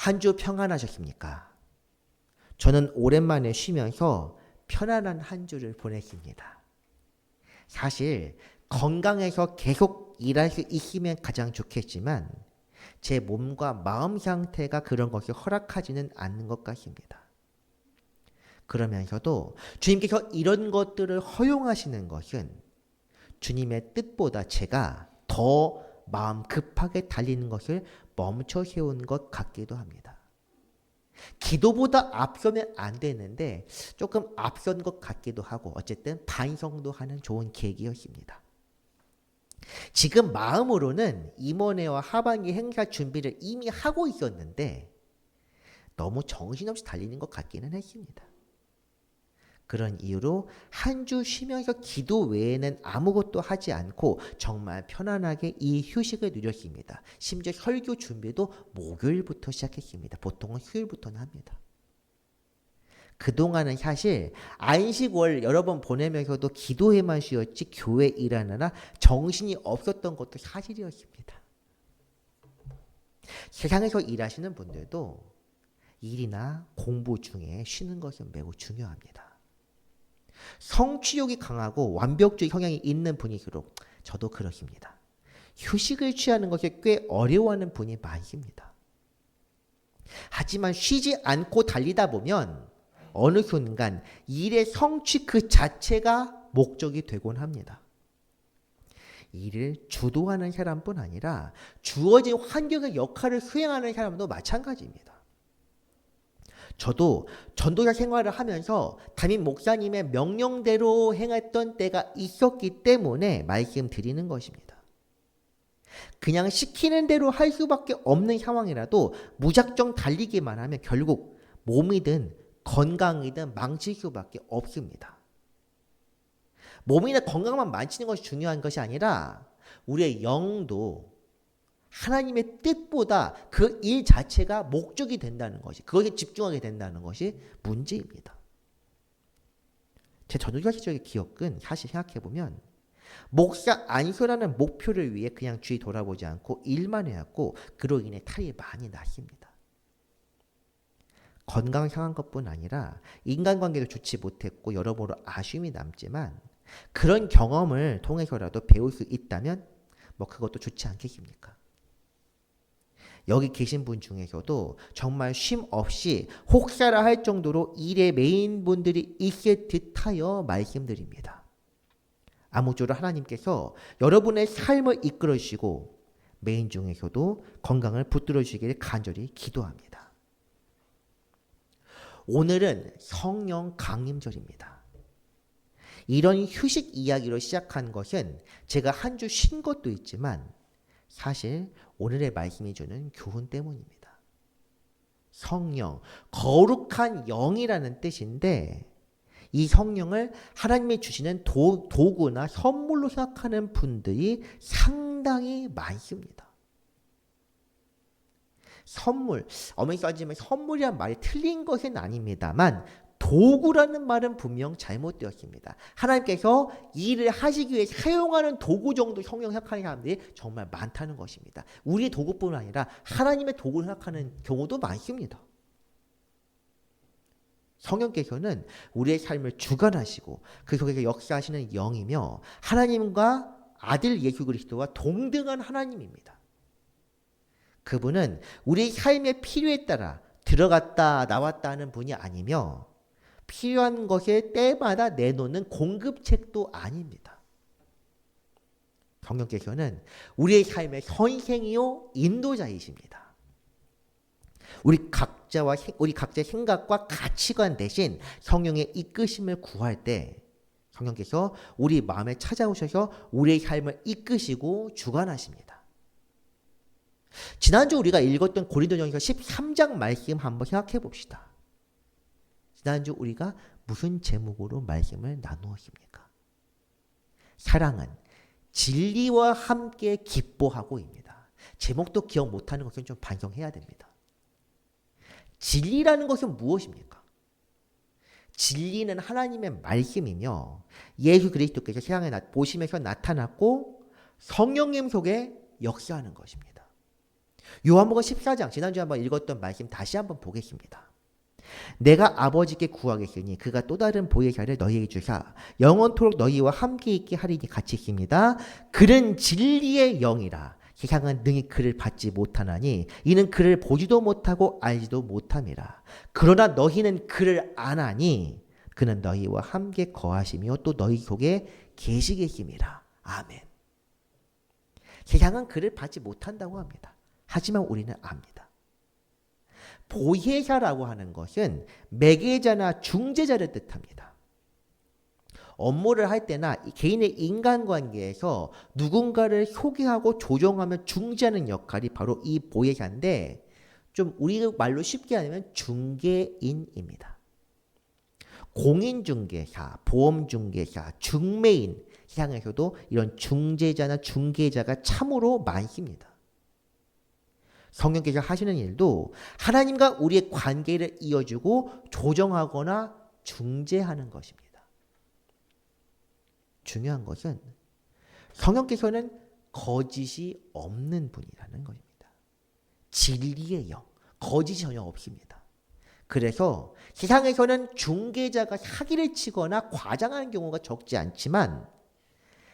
한 주 평안하셨습니까? 저는 오랜만에 쉬면서 편안한 한 주를 보냈습니다. 사실 건강해서 계속 일할 수 있으면 가장 좋겠지만 제 몸과 마음 상태가 그런 것을 허락하지는 않는 것 같습니다. 그러면서도 주님께서 이런 것들을 허용하시는 것은 주님의 뜻보다 제가 더 마음 급하게 달리는 것을 멈춰 세운 것 같기도 합니다. 기도보다 앞서면 안 되는데 조금 앞선 것 같기도 하고 어쨌든 반성도 하는 좋은 계기였습니다. 지금 마음으로는 임원회와 하반기 행사 준비를 이미 하고 있었는데 너무 정신없이 달리는 것 같기는 했습니다. 그런 이유로 한 주 쉬면서 기도 외에는 아무것도 하지 않고 정말 편안하게 이 휴식을 누렸습니다. 심지어 설교 준비도 목요일부터 시작했습니다. 보통은 수요일부터는 합니다. 그동안은 사실 안식월 여러 번 보내면서도 기도에만 쉬었지 교회 일하느라 정신이 없었던 것도 사실이었습니다. 세상에서 일하시는 분들도 일이나 공부 중에 쉬는 것은 매우 중요합니다. 성취욕이 강하고 완벽주의 성향이 있는 분일수록 저도 그렇습니다. 휴식을 취하는 것을 꽤 어려워하는 분이 많습니다. 하지만 쉬지 않고 달리다 보면 어느 순간 일의 성취 그 자체가 목적이 되곤 합니다. 일을 주도하는 사람뿐 아니라 주어진 환경의 역할을 수행하는 사람도 마찬가지입니다. 저도 전도자 생활을 하면서 담임 목사님의 명령대로 행했던 때가 있었기 때문에 말씀드리는 것입니다. 그냥 시키는 대로 할 수밖에 없는 상황이라도 무작정 달리기만 하면 결국 몸이든 건강이든 망칠 수밖에 없습니다. 몸이나 건강만 망치는 것이 중요한 것이 아니라 우리의 영도 하나님의 뜻보다 그 일 자체가 목적이 된다는 것이, 그것에 집중하게 된다는 것이 문제입니다. 제 전도자 시절의 기억은 사실 생각해보면 목사 안수라는 목표를 위해 그냥 주위 돌아보지 않고 일만 해왔고 그로 인해 탈이 많이 났습니다. 건강 상한 것뿐 아니라 인간관계도 좋지 못했고 여러모로 아쉬움이 남지만 그런 경험을 통해서라도 배울 수 있다면 뭐 그것도 좋지 않겠습니까? 여기 계신 분 중에서도 정말 쉼 없이 혹사라 할 정도로 일에 메인 분들이 있을 듯하여 말씀드립니다. 아무쪼록 하나님께서 여러분의 삶을 이끌어 주시고 메인 중에서도 건강을 붙들어 주시기를 간절히 기도합니다. 오늘은 성령 강림절입니다. 이런 휴식 이야기로 시작한 것은 제가 한 주 쉰 것도 있지만 사실 오늘의 말씀이 주는 교훈 때문입니다. 성령, 거룩한 영이라는 뜻인데 이 성령을 하나님이 주시는 도구나 선물로 생각하는 분들이 상당히 많습니다. 선물, 어머니 따지면 선물이란 말이 틀린 것은 아닙니다만 도구라는 말은 분명 잘못되었습니다. 하나님께서 일을 하시기 위해 사용하는 도구 정도 성령 생각하는 사람들이 정말 많다는 것입니다. 우리의 도구뿐 아니라 하나님의 도구를 생각하는 경우도 많습니다. 성령께서는 우리의 삶을 주관하시고 그 속에서 역사하시는 영이며 하나님과 아들 예수 그리스도와 동등한 하나님입니다. 그분은 우리의 삶의 필요에 따라 들어갔다 나왔다 하는 분이 아니며 필요한 것에 때마다 내놓는 공급책도 아닙니다. 성령께서는 우리의 삶의 선생이요 인도자이십니다. 우리 각자의 생각과 가치관 대신 성령의 이끄심을 구할 때 성령께서 우리 마음에 찾아오셔서 우리의 삶을 이끄시고 주관하십니다. 지난주 우리가 읽었던 고린도전서 13장 말씀 한번 생각해 봅시다. 지난주 우리가 무슨 제목으로 말씀을 나누었습니까? 사랑은 진리와 함께 기뻐하고입니다. 제목도 기억 못하는 것은 좀 반성해야 됩니다. 진리라는 것은 무엇입니까? 진리는 하나님의 말씀이며 예수 그리스도께서 세상에 보시면서 나타났고 성령님 속에 역사하는 것입니다. 요한복음 14장 지난주에 한번 읽었던 말씀 다시 한번 보겠습니다. 내가 아버지께 구하겠으니 그가 또 다른 보혜사를 너희에게 주사 영원토록 너희와 함께 있게 하리니 같이 있습니다. 그는 진리의 영이라 세상은 능히 그를 받지 못하나니 이는 그를 보지도 못하고 알지도 못함이라. 그러나 너희는 그를 아나니 그는 너희와 함께 거하시며 또 너희 속에 계시겠음이라. 아멘. 세상은 그를 받지 못한다고 합니다. 하지만 우리는 압니다. 보혜사라고 하는 것은 매개자나 중재자를 뜻합니다. 업무를 할 때나 개인의 인간관계에서 누군가를 소개하고 조정하며 중재하는 역할이 바로 이 보혜사인데 좀 우리 말로 쉽게 하면 중개인입니다. 공인중개사, 보험중개사, 중매인 세상에서도 이런 중재자나 중개자가 참으로 많습니다. 성령께서 하시는 일도 하나님과 우리의 관계를 이어주고 조정하거나 중재하는 것입니다. 중요한 것은 성령께서는 거짓이 없는 분이라는 것입니다. 진리의 영, 거짓이 전혀 없습니다. 그래서 세상에서는 중개자가 사기를 치거나 과장하는 경우가 적지 않지만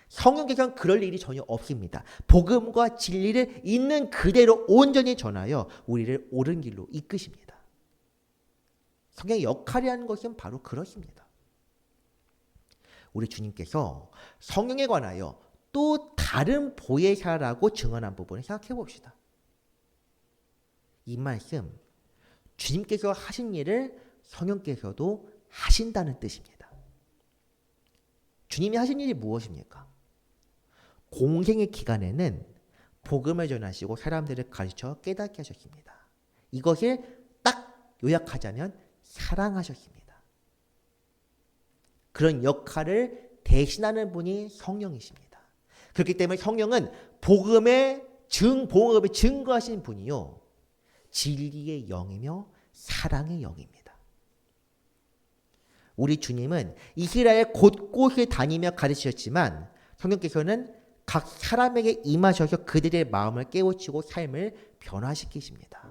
성령께서는 그럴 일이 전혀 없습니다. 복음과 진리를 있는 그대로 온전히 전하여 우리를 옳은 길로 이끄십니다. 성령의 역할이라는 것은 바로 그렇습니다. 우리 주님께서 성령에 관하여 또 다른 보혜사라고 증언한 부분을 생각해 봅시다. 이 말씀 주님께서 하신 일을 성령께서도 하신다는 뜻입니다. 주님이 하신 일이 무엇입니까? 공생의 기간에는 복음을 전하시고 사람들을 가르쳐 깨닫게 하셨습니다. 이것을 딱 요약하자면 사랑하셨습니다. 그런 역할을 대신하는 분이 성령이십니다. 그렇기 때문에 성령은 복음을 증거하신 분이요 진리의 영이며 사랑의 영입니다. 우리 주님은 이스라엘 곳곳에 다니며 가르치셨지만 성령께서는 각 사람에게 임하셔서 그들의 마음을 깨우치고 삶을 변화시키십니다.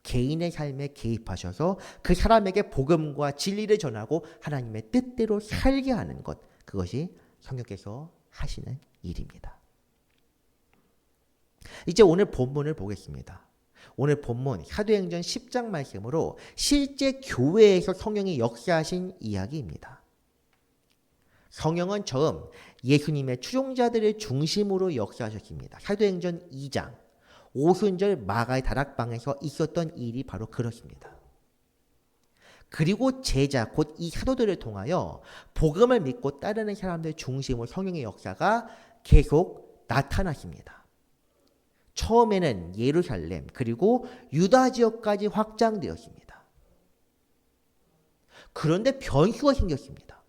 개인의 삶에 개입하셔서 그 사람에게 복음과 진리를 전하고 하나님의 뜻대로 살게 하는 것, 그것이 성령께서 하시는 일입니다. 이제 오늘 본문을 보겠습니다. 오늘 본문 사도행전 10장 말씀으로 실제 교회에서 성령이 역사하신 이야기입니다. 성령은 처음 예수님의 추종자들을 중심으로 역사하셨습니다. 사도행전 2장 오순절 마가의 다락방에서 있었던 일이 바로 그렇습니다. 그리고 제자 곧 이 사도들을 통하여 복음을 믿고 따르는 사람들 중심으로 성령의 역사가 계속 나타났습니다. 처음에는 예루살렘 그리고 유다 지역까지 확장되었습니다. 그런데 변수가 생겼습니다.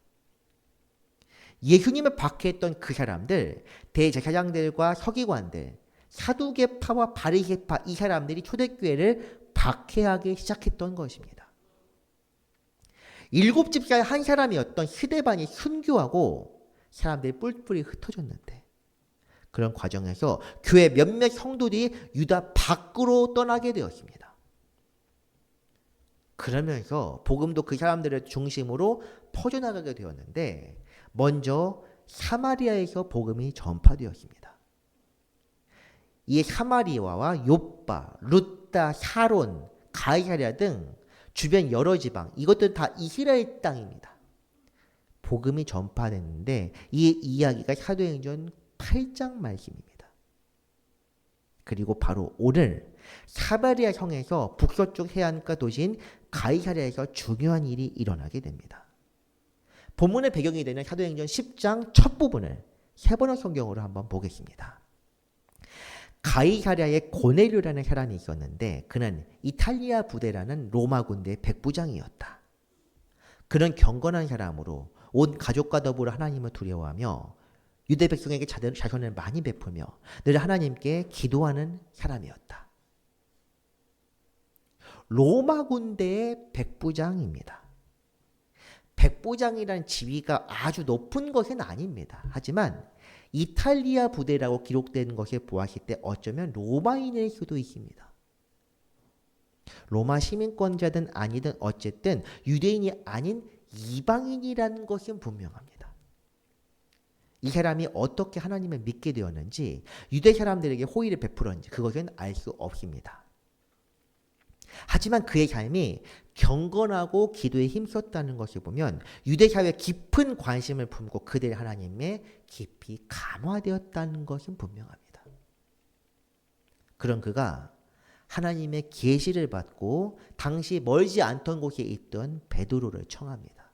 예수님을 박해했던 그 사람들, 대제사장들과 서기관들, 사두개파와 바리새파 이 사람들이 초대교회를 박해하기 시작했던 것입니다. 7 집사의 한 사람이었던 스데반이 순교하고 사람들이 뿔뿔이 흩어졌는데 그런 과정에서 교회 몇몇 성도들이 유다 밖으로 떠나게 되었습니다. 그러면서 복음도 그 사람들을 중심으로 퍼져나가게 되었는데 먼저 사마리아에서 복음이 전파되었습니다. 이 사마리아와 욥바, 룻다, 사론, 가이사랴 등 주변 여러 지방 이것들 다 이스라엘 땅입니다. 복음이 전파됐는데 이 이야기가 사도행전 8장 말씀입니다. 그리고 바로 오늘 사마리아 성에서 북서쪽 해안가 도시인 가이사랴에서 중요한 일이 일어나게 됩니다. 본문의 배경이 되는 사도행전 10장 첫 부분을 세번역 성경으로 한번 보겠습니다. 가이사랴에 고넬료라는 사람이 있었는데 그는 이탈리아 부대라는 로마 군대의 백부장이었다. 그는 경건한 사람으로 온 가족과 더불어 하나님을 두려워하며 유대 백성에게 자선을 많이 베풀며 늘 하나님께 기도하는 사람이었다. 로마 군대의 백부장입니다. 백부장이라는 지위가 아주 높은 것은 아닙니다. 하지만 이탈리아 부대라고 기록된 것을 보았을 때 어쩌면 로마인일 수도 있습니다. 로마 시민권자든 아니든 어쨌든 유대인이 아닌 이방인이라는 것은 분명합니다. 이 사람이 어떻게 하나님을 믿게 되었는지, 유대 사람들에게 호의를 베풀었는지 그것은 알 수 없습니다. 하지만 그의 삶이 경건하고 기도에 힘썼다는 것을 보면 유대 사회에 깊은 관심을 품고 그들의 하나님에 깊이 감화되었다는 것은 분명합니다. 그런 그가 하나님의 계시를 받고 당시 멀지 않던 곳에 있던 베드로를 청합니다.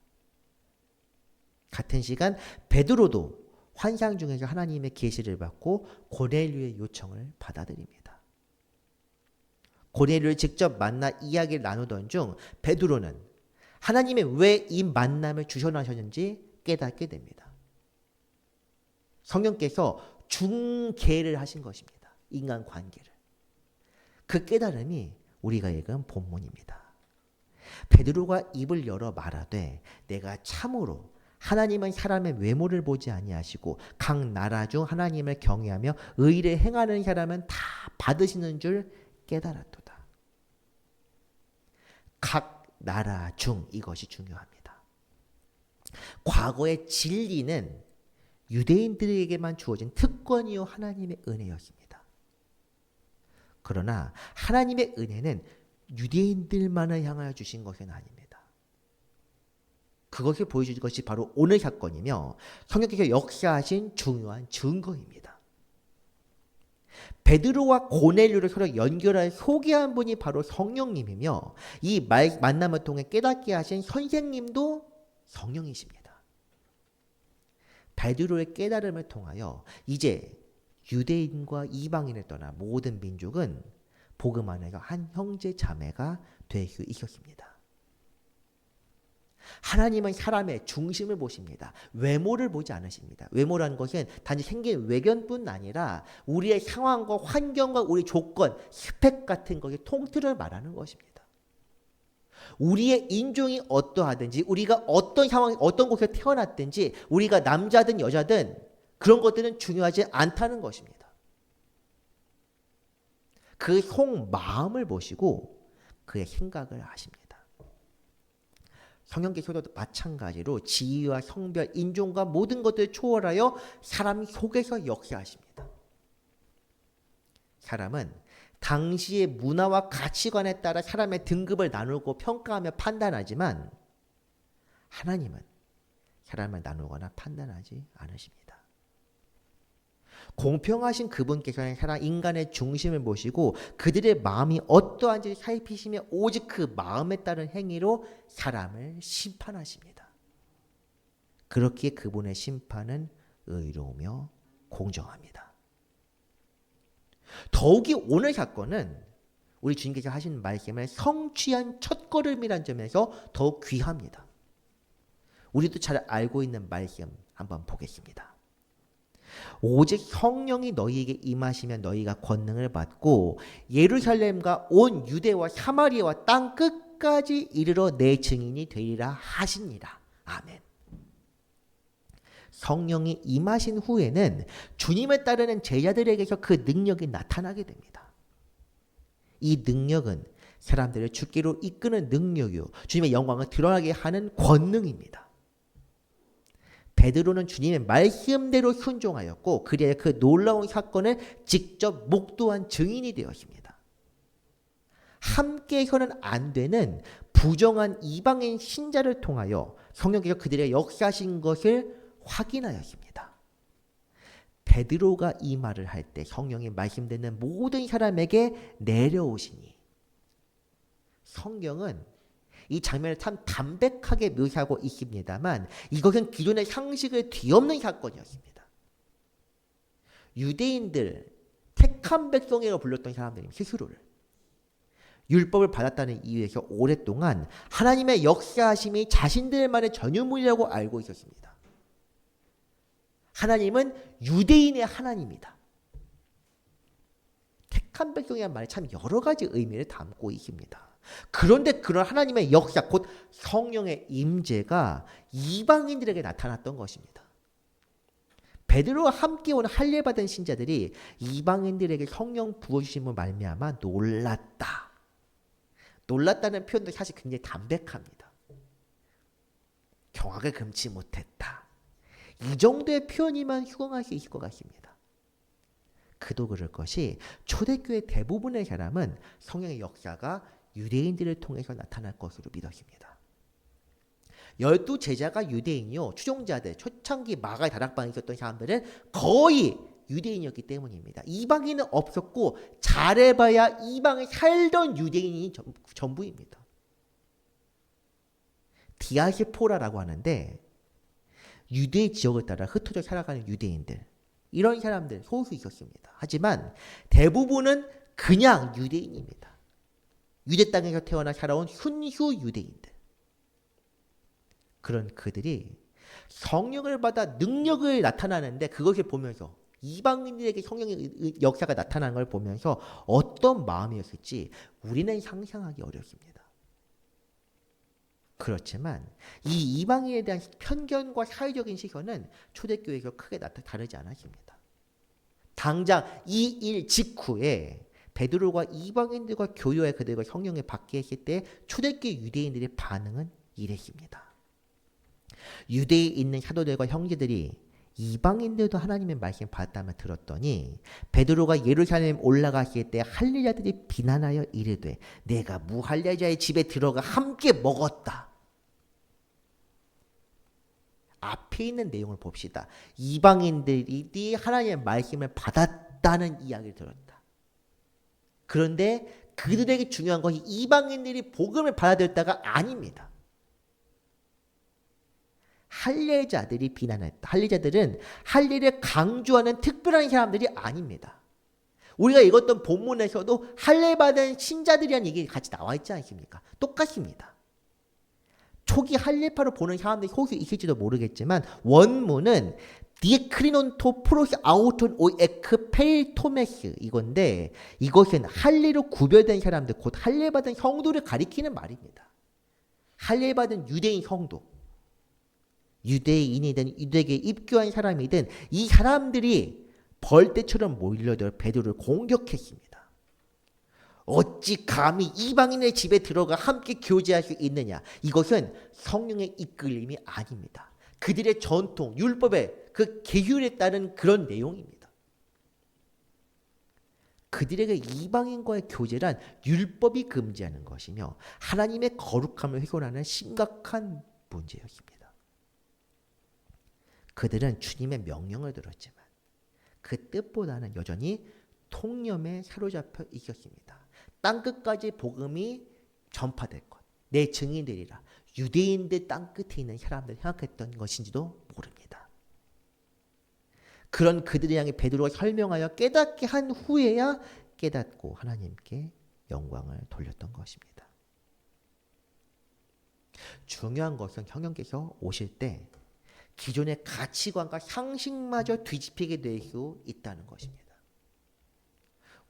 같은 시간 베드로도 환상 중에서 하나님의 계시를 받고 고넬료의 요청을 받아들입니다. 고넬료를 직접 만나 이야기를 나누던 중 베드로는 하나님이 왜 이 만남을 주선하셨는지 깨닫게 됩니다. 성령께서 중계를 하신 것입니다. 인간 관계를. 그 깨달음이 우리가 읽은 본문입니다. 베드로가 입을 열어 말하되 내가 참으로 하나님은 사람의 외모를 보지 아니하시고 각 나라 중 하나님을 경외하며 의를 행하는 사람은 다 받으시는 줄 깨달았도다. 각 나라 중, 이것이 중요합니다. 과거의 진리는 유대인들에게만 주어진 특권이요 하나님의 은혜였습니다. 그러나 하나님의 은혜는 유대인들만을 향하여 주신 것은 아닙니다. 그것을 보여주는 것이 바로 오늘 사건이며 성령께서 역사하신 중요한 증거입니다. 베드로와 고넬료를 서로 연결할 소개한 분이 바로 성령님이며 이 만남을 통해 깨닫게 하신 선생님도 성령이십니다. 베드로의 깨달음을 통하여 이제 유대인과 이방인을 떠나 모든 민족은 복음 안에서 한 형제 자매가 될 수 있었습니다. 하나님은 사람의 중심을 보십니다. 외모를 보지 않으십니다. 외모라는 것은 단지 생긴 외견뿐 아니라 우리의 상황과 환경과 우리 조건, 스펙 같은 것을 통틀어 말하는 것입니다. 우리의 인종이 어떠하든지 우리가 어떤 상황, 어떤 곳에 태어났든지 우리가 남자든 여자든 그런 것들은 중요하지 않다는 것입니다. 그 속마음을 보시고 그의 생각을 아십니다. 성령께서도 마찬가지로 지위와 성별, 인종과 모든 것들을 초월하여 사람 속에서 역사하십니다. 사람은 당시의 문화와 가치관에 따라 사람의 등급을 나누고 평가하며 판단하지만 하나님은 사람을 나누거나 판단하지 않으십니다. 공평하신 그분께서는 사람 인간의 중심을 보시고 그들의 마음이 어떠한지 살피시며 오직 그 마음에 따른 행위로 사람을 심판하십니다. 그렇기에 그분의 심판은 의로우며 공정합니다. 더욱이 오늘 사건은 우리 주님께서 하신 말씀을 성취한 첫걸음이라는 점에서 더욱 귀합니다. 우리도 잘 알고 있는 말씀 한번 보겠습니다. 오직 성령이 너희에게 임하시면 너희가 권능을 받고 예루살렘과 온 유대와 사마리아와 땅 끝까지 이르러 내 증인이 되리라 하시니라. 아멘. 성령이 임하신 후에는 주님을 따르는 제자들에게서 그 능력이 나타나게 됩니다. 이 능력은 사람들을 주께로 이끄는 능력이요 주님의 영광을 드러나게 하는 권능입니다. 베드로는 주님의 말씀대로 순종하였고 그리하여 그 놀라운 사건을 직접 목도한 증인이 되었습니다. 함께서는 안 되는 부정한 이방인 신자를 통하여 성령께서 그들의 역사하신 것을 확인하였습니다. 베드로가 이 말을 할 때 성령이 말씀되는 모든 사람에게 내려오시니 성경은 이 장면을 참 담백하게 묘사하고 있습니다만 이것은 기존의 상식을 뒤엎는 사건이었습니다. 유대인들 택한 백성이라고 불렸던 사람들이 스스로를 율법을 받았다는 이유에서 오랫동안 하나님의 역사하심이 자신들만의 전유물이라고 알고 있었습니다. 하나님은 유대인의 하나님이다. 택한 백성이라는 말이 참 여러 가지 의미를 담고 있습니다. 그런데 그런 하나님의 역사 곧 성령의 임재가 이방인들에게 나타났던 것입니다. 베드로와 함께 온 할례받은 신자들이 이방인들에게 성령 부어주심을 말미암아 놀랐다. 놀랐다는 표현도 사실 굉장히 담백합니다. 경악을 금치 못했다. 이 정도의 표현이면 휴강할 수 있을 것 같습니다. 그도 그럴 것이 초대교회 대부분의 사람은 성령의 역사가 유대인들을 통해서 나타날 것으로 믿었습니다. 12제자가 유대인이요. 추종자들, 초창기 마가의 다락방에 있었던 사람들은 거의 유대인이었기 때문입니다. 이방인은 없었고 잘해봐야 이방에 살던 유대인이 전부입니다. 디아스포라라고 하는데 유대 지역을 따라 흩어져 살아가는 유대인들, 이런 사람들 소수 있었습니다. 하지만 대부분은 그냥 유대인입니다. 유대 땅에서 태어나 살아온 순수 유대인들. 그런 그들이 성령을 받아 능력을 나타나는데 그것을 보면서 이방인들에게 성령의 역사가 나타나는 걸 보면서 어떤 마음이었을지 우리는 상상하기 어렵습니다. 그렇지만 이 이방인에 대한 편견과 사회적인 시선은 초대교회에서 크게 다르지 않았습니다. 당장 이 일 직후에 베드로가 이방인들과 교류해 그들과 성령을 받게 했을 때 초대교회 유대인들의 반응은 이랬습니다. 유대에 있는 사도들과 형제들이 이방인들도 하나님의 말씀을 받았다며 들었더니 베드로가 예루살렘 올라갔을 때 할례자들이 비난하여 이르되 내가 무할례자의 집에 들어가 함께 먹었다. 앞에 있는 내용을 봅시다. 이방인들이 하나님의 말씀을 받았다는 이야기를 들었다. 그런데 그들에게 중요한 것이 이방인들이 복음을 받아들였다가 아닙니다. 할례자들이 비난했다. 할례자들은 할례를 강조하는 특별한 사람들이 아닙니다. 우리가 읽었던 본문에서도 할례받은 신자들이라는 얘기 같이 나와 있지 않습니까? 똑같습니다. 초기 할례파로 보는 사람들이 혹시 있을지도 모르겠지만 원문은 디크리논토 프로시 아우톤 오 에크 페일토메스 이건데 이것은 할례로 구별된 사람들 곧 할례받은 성도를 가리키는 말입니다. 할례받은 유대인 성도, 유대인이든 유대계에 입교한 사람이든 이 사람들이 벌떼처럼 몰려들어 베드로를 공격했습니다. 어찌 감히 이방인의 집에 들어가 함께 교제할 수 있느냐. 이것은 성령의 이끌림이 아닙니다. 그들의 전통, 율법의 그 계율에 따른 그런 내용입니다. 그들에게 이방인과의 교제란 율법이 금지하는 것이며 하나님의 거룩함을 훼손하는 심각한 문제였습니다. 그들은 주님의 명령을 들었지만 그 뜻보다는 여전히 통념에 사로잡혀 있었습니다. 땅끝까지 복음이 전파될 것, 내 증인들이라 유대인들 땅끝에 있는 사람들 생각했던 것인지도 모릅니다. 그런 그들을 향해 베드로가 설명하여 깨닫게 한 후에야 깨닫고 하나님께 영광을 돌렸던 것입니다. 중요한 것은 성령께서 오실 때 기존의 가치관과 상식마저 뒤집히게 될 수 있다는 것입니다.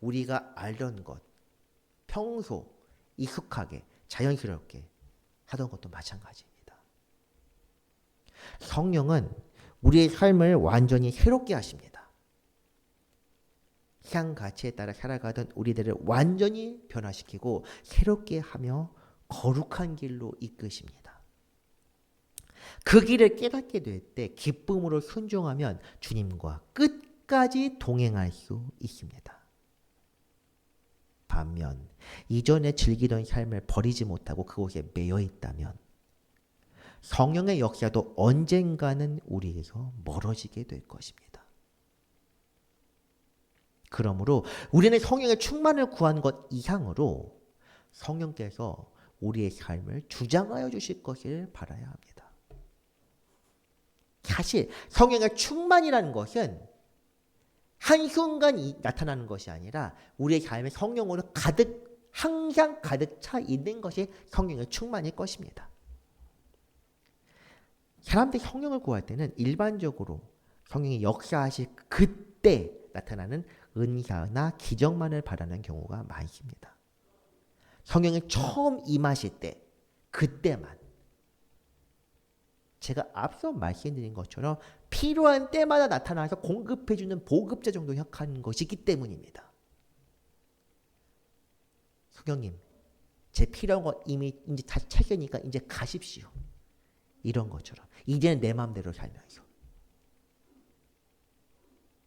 우리가 알던 것, 평소 익숙하게 자연스럽게 하던 것도 마찬가지입니다. 성령은 우리의 삶을 완전히 새롭게 하십니다. 향 가치에 따라 살아가던 우리들을 완전히 변화시키고 새롭게 하며 거룩한 길로 이끄십니다. 그 길을 깨닫게 될 때 기쁨으로 순종하면 주님과 끝까지 동행할 수 있습니다. 반면 이전에 즐기던 삶을 버리지 못하고 그곳에 매여 있다면 성령의 역사도 언젠가는 우리에게서 멀어지게 될 것입니다. 그러므로 우리는 성령의 충만을 구한 것 이상으로 성령께서 우리의 삶을 주장하여 주실 것을 바라야 합니다. 사실 성령의 충만이라는 것은 한순간 나타나는 것이 아니라 우리의 삶에 성령으로 항상 가득 차 있는 것이 성령의 충만일 것입니다. 사람들이 성령을 구할 때는 일반적으로 성령이 역사하실 그때 나타나는 은사나 기적만을 바라는 경우가 많습니다. 성령이 처음 임하실 때 그때만. 제가 앞서 말씀드린 것처럼 필요한 때마다 나타나서 공급해주는 보급자 정도 역할인 것이기 때문입니다. 성령님, 제 필요한 거 이미 이제 다 챙기니까 이제 가십시오. 이런 것처럼 이제는 내 마음대로 살면서.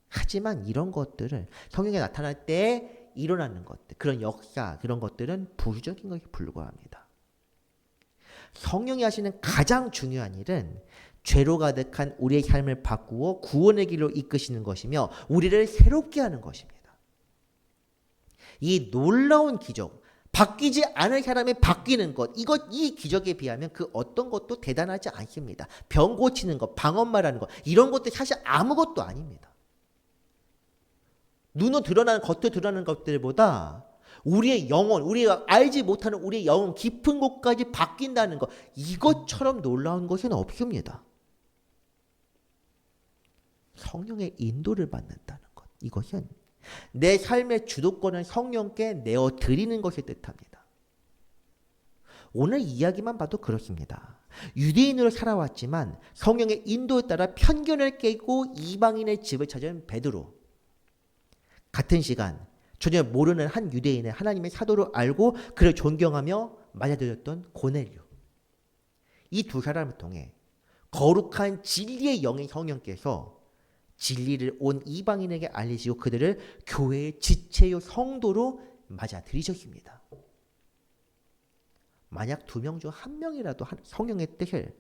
하지만 이런 것들을 성령이 나타날 때 일어나는 것들, 그런 역사, 그런 것들은 부수적인 것에 불과합니다. 성령이 하시는 가장 중요한 일은 죄로 가득한 우리의 삶을 바꾸어 구원의 길로 이끄시는 것이며 우리를 새롭게 하는 것입니다. 이 놀라운 기적, 바뀌지 않을 사람이 바뀌는 것, 이 기적에 비하면 그 어떤 것도 대단하지 않습니다. 병 고치는 것, 방언 말하는 것, 이런 것도 사실 아무것도 아닙니다. 겉으로 드러나는 것들보다 우리의 영혼, 우리가 알지 못하는 우리의 영혼 깊은 곳까지 바뀐다는 것, 이것처럼 놀라운 것은 없습니다. 성령의 인도를 받는다는 것, 이것은 내 삶의 주도권을 성령께 내어드리는 것을 뜻합니다. 오늘 이야기만 봐도 그렇습니다. 유대인으로 살아왔지만 성령의 인도에 따라 편견을 깨고 이방인의 집을 찾은 베드로, 같은 시간 전혀 모르는 한 유대인의 하나님의 사도로 알고 그를 존경하며 맞아들였던 고넬료, 이 두 사람을 통해 거룩한 진리의 영의 성령께서 진리를 온 이방인에게 알리시고 그들을 교회의 지체요 성도로 맞아들이셨습니다. 만약 2명 중 1명이라도 성령의 뜻을,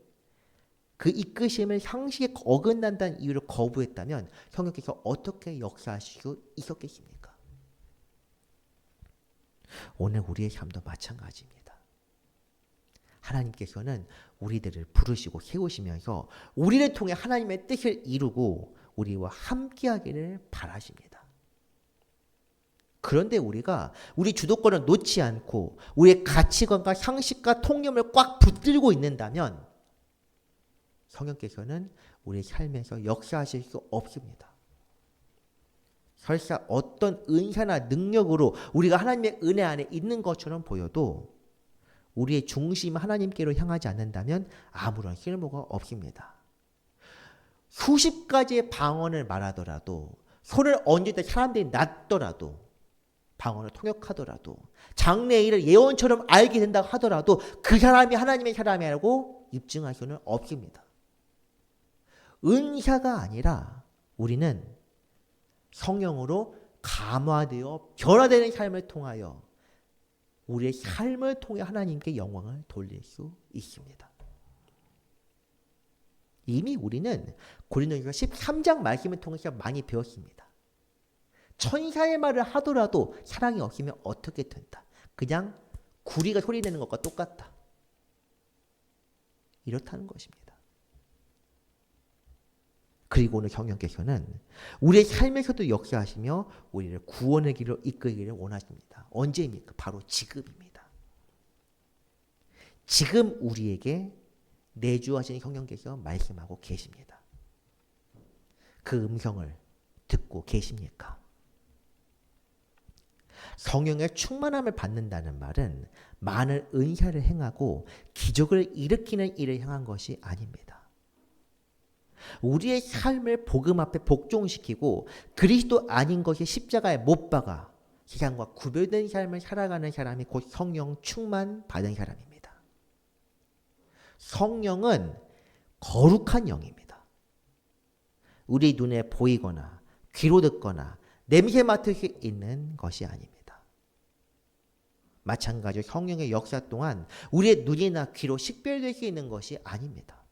그 이끄심을 상식에 어긋난다는 이유로 거부했다면 성령께서 어떻게 역사하실 수 있었겠습니까? 오늘 우리의 삶도 마찬가지입니다. 하나님께서는 우리들을 부르시고 세우시면서 우리를 통해 하나님의 뜻을 이루고 우리와 함께하기를 바라십니다. 그런데 우리가 우리 주도권을 놓지 않고 우리의 가치관과 상식과 통념을 꽉 붙들고 있는다면 성령께서는 우리 삶에서 역사하실 수 없습니다. 설사 어떤 은사나 능력으로 우리가 하나님의 은혜 안에 있는 것처럼 보여도 우리의 중심 하나님께로 향하지 않는다면 아무런 쓸모가 없습니다. 수십 가지의 방언을 말하더라도, 손을 얹을 때 사람들이 낫더라도, 방언을 통역하더라도, 장래일을 예언처럼 알게 된다고 하더라도 그 사람이 하나님의 사람이라고 입증할 수는 없습니다. 은사가 아니라 우리는 성령으로 감화되어 변화되는 삶을 통하여 우리의 삶을 통해 하나님께 영광을 돌릴 수 있습니다. 이미 우리는 고린도전서 13장 말씀을 통해서 많이 배웠습니다. 천사의 말을 하더라도 사랑이 없으면 어떻게 된다. 그냥 구리가 소리내는 것과 똑같다. 이렇다는 것입니다. 그리고 오늘 성령께서는 우리의 삶에서도 역사하시며 우리를 구원의 길로 이끌기를 원하십니다. 언제입니까? 바로 지금입니다. 지금 우리에게 내주하신 성령께서 말씀하고 계십니다. 그 음성을 듣고 계십니까? 성령의 충만함을 받는다는 말은 많은 은사를 행하고 기적을 일으키는 일을 향한 것이 아닙니다. 우리의 삶을 복음 앞에 복종시키고 그리스도 아닌 것이 십자가에 못 박아 세상과 구별된 삶을 살아가는 사람이 곧 성령 충만 받은 사람입니다. 성령은 거룩한 영입니다. 우리 눈에 보이거나 귀로 듣거나 냄새 맡을 수 있는 것이 아닙니다. 마찬가지로 성령의 역사 또한 우리의 눈이나 귀로 식별될 수 있는 것이 아닙니다.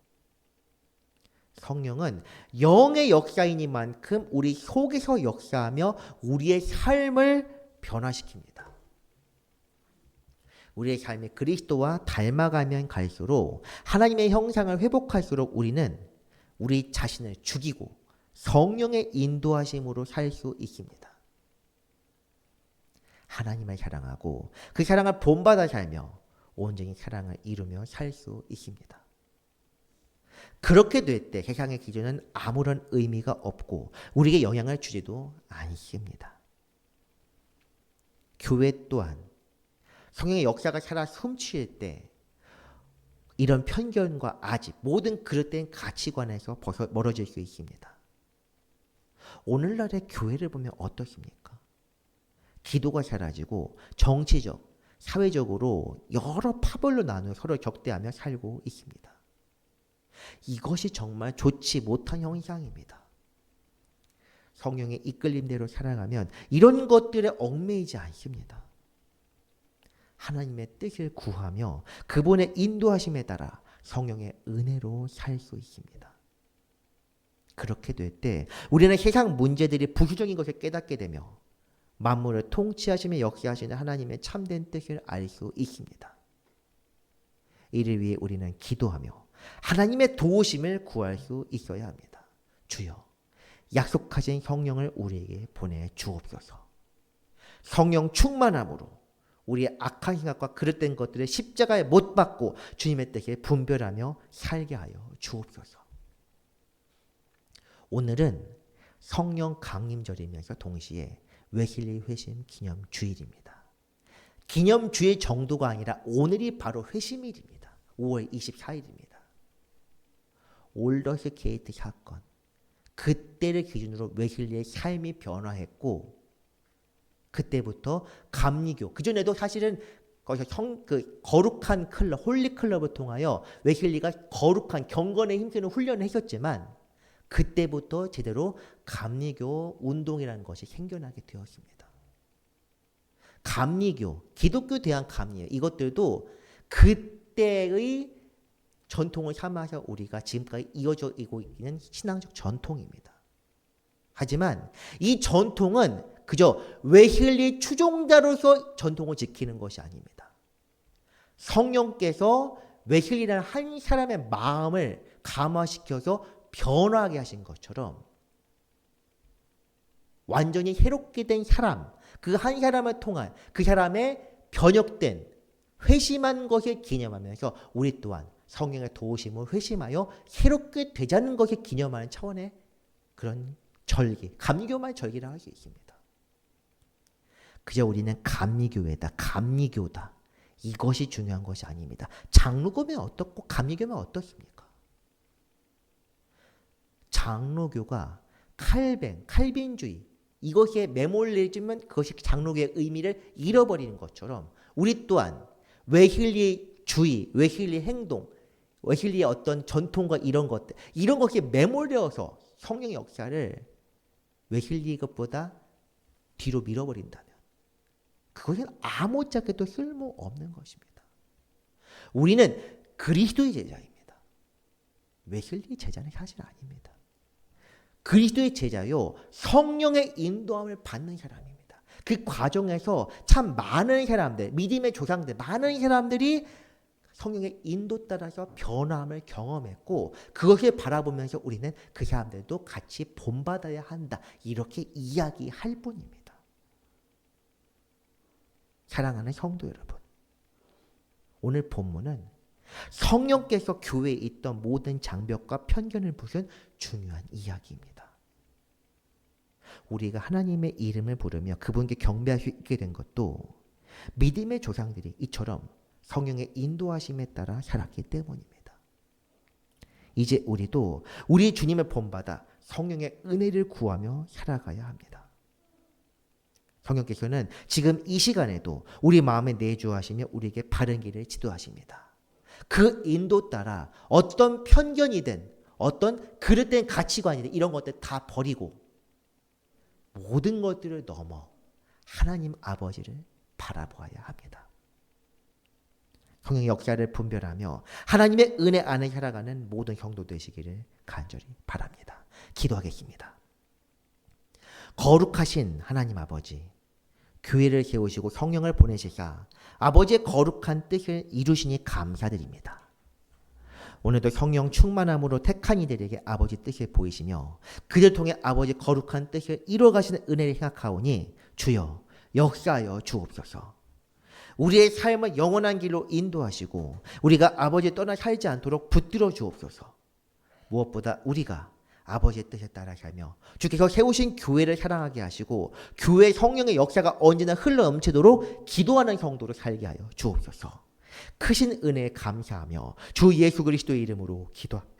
성령은 영의 역사이니만큼 우리 속에서 역사하며 우리의 삶을 변화시킵니다. 우리의 삶이 그리스도와 닮아가면 갈수록 하나님의 형상을 회복할수록 우리는 우리 자신을 죽이고 성령의 인도하심으로 살 수 있습니다. 하나님을 사랑하고 그 사랑을 본받아 살며 온전히 사랑을 이루며 살 수 있습니다. 그렇게 될 때 세상의 기준은 아무런 의미가 없고 우리에게 영향을 주지도 않습니다. 교회 또한 성령의 역사가 살아 숨쉴 때 이런 편견과 아집, 모든 그릇된 가치관에서 멀어질 수 있습니다. 오늘날의 교회를 보면 어떻습니까? 기도가 사라지고 정치적, 사회적으로 여러 파벌로 나누어 서로 격대하며 살고 있습니다. 이것이 정말 좋지 못한 현상입니다. 성령의 이끌림대로 살아가면 이런 것들에 얽매이지 않습니다. 하나님의 뜻을 구하며 그분의 인도하심에 따라 성령의 은혜로 살 수 있습니다. 그렇게 될 때 우리는 세상 문제들이 부수적인 것을 깨닫게 되며 만물을 통치하시며 역사하시는 하나님의 참된 뜻을 알 수 있습니다. 이를 위해 우리는 기도하며 하나님의 도우심을 구할 수 있어야 합니다. 주여, 약속하신 성령을 우리에게 보내주옵소서. 성령 충만함으로 우리의 악한 생각과 그릇된 것들을 십자가에 못 박고 주님의 뜻에 분별하며 살게 하여 주옵소서. 오늘은 성령 강림절이면서 동시에 웨슬리 회심 기념 주일입니다. 기념 주일 정도가 아니라 오늘이 바로 회심일입니다. 5월 24일입니다. 올더스 게이트 사건, 그때를 기준으로 웨슬리의 삶이 변화했고 그때부터 감리교, 그전에도 사실은 거기서 거룩한 클럽, 홀리 클럽을 통하여 웨슬리가 거룩한 경건에 힘쓰는 훈련을 했었지만 그때부터 제대로 감리교 운동이라는 것이 생겨나게 되었습니다. 감리교, 기독교 대한 감리예요. 이것들도 그때의 전통을 삼아서 우리가 지금까지 이어져 있는 신앙적 전통입니다. 하지만 이 전통은 그저 웨슬리 추종자로서 전통을 지키는 것이 아닙니다. 성령께서 웨슬리라는 한 사람의 마음을 감화시켜서 변화하게 하신 것처럼 완전히 새롭게 된 사람, 그 한 사람을 통한 그 사람의 변혁된 회심한 것을 기념하면서 우리 또한 성령의 도우심을 회심하여 새롭게 되자는 것을 기념하는 차원의 그런 절기, 감리교만의 절기라고 할 수 있습니다. 그저 우리는 감리교회다, 감리교다, 이것이 중요한 것이 아닙니다. 장로교면 어떻고 감리교면 어떻습니까? 장로교가 칼빈주의, 이것에 매몰리지만 그것이 장로교의 의미를 잃어버리는 것처럼 우리 또한 웨슬리 주의, 웨슬리 행동, 웨슬리의 어떤 전통과 이런 것에 매몰려서 성령의 역사를 웨슬리 것보다 뒤로 밀어버린다면 그것은 아무짝에도 쓸모없는 것입니다. 우리는 그리스도의 제자입니다. 웨슬리 제자는 사실 아닙니다. 그리스도의 제자요, 성령의 인도함을 받는 사람입니다. 그 과정에서 참 많은 사람들, 믿음의 조상들, 많은 사람들이 성령의 인도 따라서 변함을 경험했고 그것을 바라보면서 우리는 그 사람들도 같이 본받아야 한다, 이렇게 이야기할 뿐입니다. 사랑하는 성도 여러분, 오늘 본문은 성령께서 교회에 있던 모든 장벽과 편견을 부순 중요한 이야기입니다. 우리가 하나님의 이름을 부르며 그분께 경배할 수 있게 된 것도 믿음의 조상들이 이처럼 성령의 인도하심에 따라 살았기 때문입니다. 이제 우리도 우리 주님을 본받아 성령의 은혜를 구하며 살아가야 합니다. 성령께서는 지금 이 시간에도 우리 마음에 내주하시며 우리에게 바른 길을 지도하십니다. 그 인도 따라 어떤 편견이든 어떤 그릇된 가치관이든 이런 것들 다 버리고 모든 것들을 넘어 하나님 아버지를 바라보아야 합니다. 성령의 역사를 분별하며 하나님의 은혜 안에 살아가는 모든 성도 되시기를 간절히 바랍니다. 기도하겠습니다. 거룩하신 하나님 아버지, 교회를 세우시고 성령을 보내시사 아버지의 거룩한 뜻을 이루시니 감사드립니다. 오늘도 성령 충만함으로 택한 이들에게 아버지 뜻을 보이시며 그들 통해 아버지 거룩한 뜻을 이루어가시는 은혜를 생각하오니 주여 역사하여 주옵소서. 우리의 삶을 영원한 길로 인도하시고 우리가 아버지 떠나 살지 않도록 붙들어 주옵소서. 무엇보다 우리가 아버지의 뜻에 따라 살며 주께서 세우신 교회를 사랑하게 하시고 교회 성령의 역사가 언제나 흘러넘치도록 기도하는 성도로 살게 하여 주옵소서. 크신 은혜에 감사하며 주 예수 그리스도의 이름으로 기도합니다.